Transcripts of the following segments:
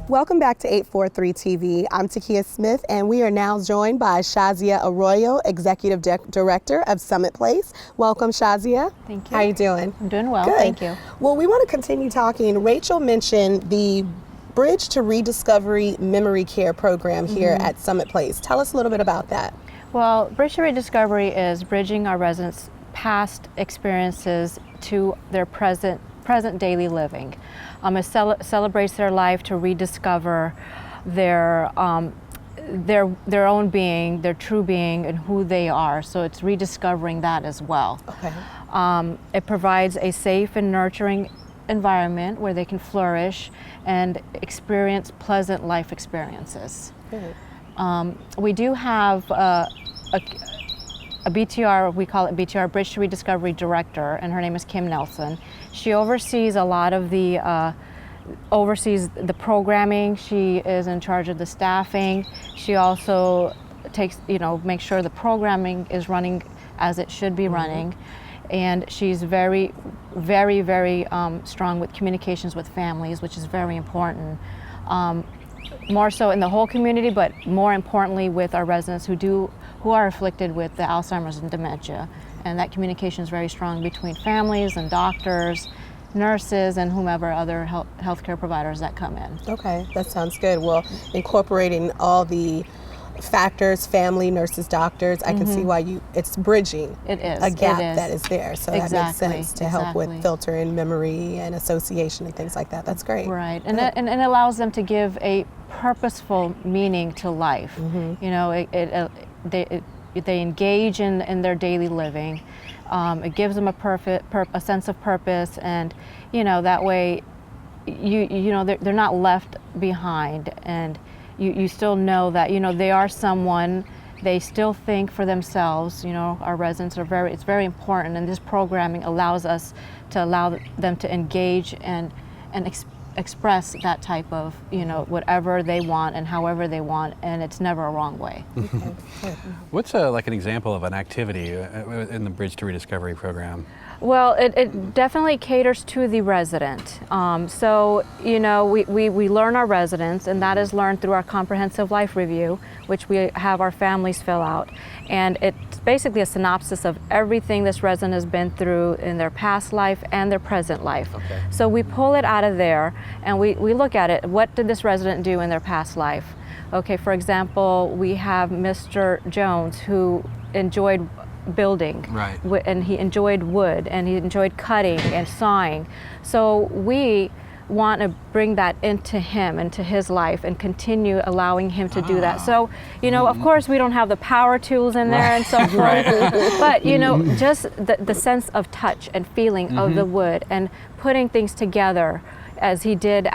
Welcome back to 843 TV. I'm Takia Smith, and we are now joined by Shazia Arroyo, Executive Director of Summit Place. Welcome, Shazia. Thank you. How are you doing? I'm doing well, Good. Thank you. Well, we want to continue talking. Rachel mentioned the Bridge to Rediscovery Memory Care program here at Summit Place. Tell us a little bit about that. Well, Bridge to Rediscovery is bridging our residents' past experiences to their present daily living. It celebrates their life to rediscover their own being, their true being, and who they are. So it's rediscovering that as well. Okay. It provides a safe and nurturing environment where they can flourish and experience pleasant life experiences. Good. We do have a BTR, we call it BTR, Bridge to Rediscovery Director, and her name is Kim Nelson. She oversees a lot of the, oversees the programming. She is in charge of the staffing. She also makes sure the programming is running as it should be running. And she's very, very, very strong with communications with families, which is very important. More so in the whole community, but more importantly with our residents who are afflicted with the Alzheimer's and dementia. And that communication is very strong between families and doctors, nurses, and whomever other healthcare providers that come in. Okay, that sounds good. Well, incorporating all the factors, family, nurses, doctors, I can see why it's bridging It is. a gap that is there. So that makes sense to help with Exactly. filtering memory and association and things like that. That's great. Right, and it allows them to give a purposeful meaning to life. You know, they engage in their daily living. It gives them a sense of purpose, and that way, they're not left behind, and you still know that they are someone. They still think for themselves. Our residents are it's very important, and this programming allows us to allow them to engage and express that type of whatever they want and however they want, and it's never a wrong way. What's like an example of an activity in the Bridge to Rediscovery program? Well, it definitely caters to the resident. So, we learn our residents, and that is learned through our comprehensive life review, which we have our families fill out. And it's basically a synopsis of everything this resident has been through in their past life and their present life. Okay. So we pull it out of there, and we look at it. What did this resident do in their past life? Okay, for example, we have Mr. Jones, who enjoyed building, Right. And he enjoyed wood, and he enjoyed cutting and sawing. So we want to bring that into him, into his life, and continue allowing him to do that. So, of course, we don't have the power tools in there and so forth, but just the sense of touch and feeling of the wood and putting things together as he did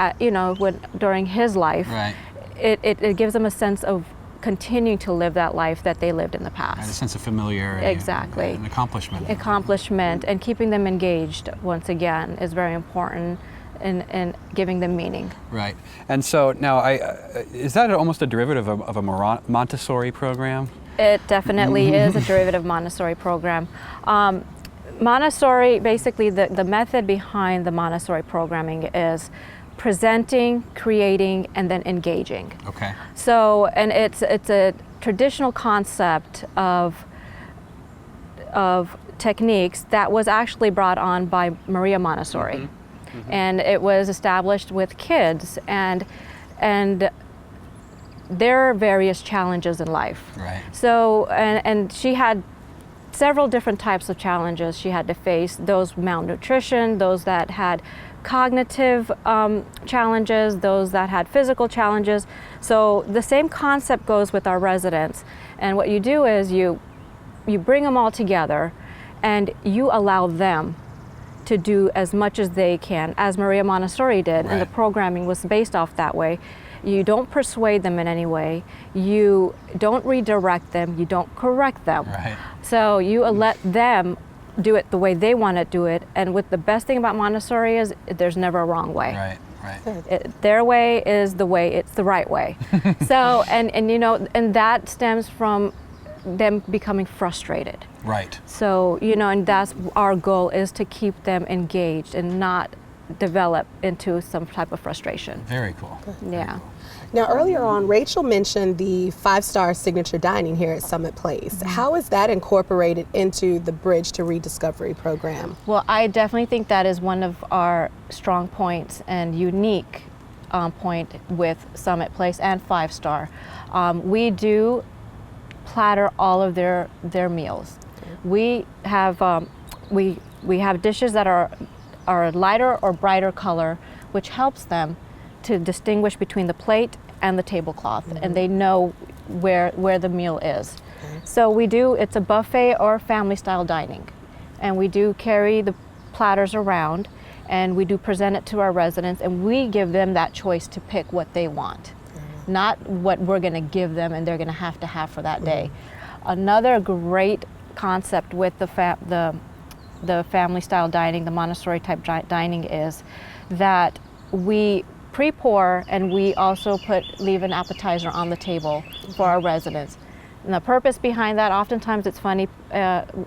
during his life. Right. It gives them a sense of continue to live that life that they lived in the past. Right, a sense of familiarity. Exactly. And accomplishment. And keeping them engaged, once again, is very important in giving them meaning. Right. And so now, is that almost a derivative of a Montessori program? It definitely is a derivative Montessori program. Montessori, basically the method behind the Montessori programming is presenting, creating, and then engaging. Okay. So, and it's a traditional concept of techniques that was actually brought on by Maria Montessori. And it was established with kids and their various challenges in life. Right. So, and she had several different types of challenges she had to face, those malnutrition, those that had cognitive challenges, those that had physical challenges. So the same concept goes with our residents. And what you do is you bring them all together and you allow them to do as much as they can, as Maria Montessori did, and the programming was based off that way. You don't persuade them in any way. You don't redirect them. You don't correct them. Right. So you let them do it the way they want to do it. And with the best thing about Montessori is there's never a wrong way. Right. Right. Their way is the way, it's the right way. So, and that stems from them becoming frustrated. Right. So, and that's our goal, is to keep them engaged and not develop into some type of frustration. Very cool. Yeah. Now, earlier on, Rachel mentioned the 5-star signature dining here at Summit Place. How is that incorporated into the Bridge to Rediscovery program? Well, I definitely think that is one of our strong points and unique point with Summit Place and 5-star. We do platter all of their meals. We have we have dishes that are a lighter or brighter color, which helps them to distinguish between the plate and the tablecloth, and they know where the meal is. So we do, it's a buffet or family style dining, and we do carry the platters around, and we do present it to our residents, and we give them that choice to pick what they want, not what we're going to give them and they're going to have for that day. Another great concept with the family style dining, the Montessori type dining, is that we pre-pour and we also leave an appetizer on the table for our residents. And the purpose behind that, oftentimes it's funny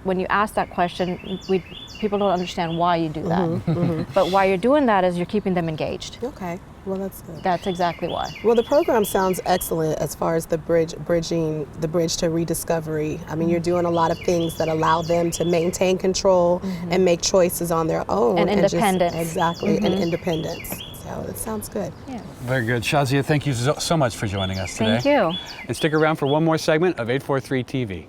when you ask that question, people don't understand why you do that. But why you're doing that is you're keeping them engaged. Okay, well that's good. That's exactly why. Well, the program sounds excellent as far as the bridging the Bridge to Rediscovery. I mean, you're doing a lot of things that allow them to maintain control and make choices on their own. And independence. Exactly, and independence. So it sounds good. Yeah. Very good. Shazia, thank you so much for joining us today. Thank you. And stick around for one more segment of 843 TV.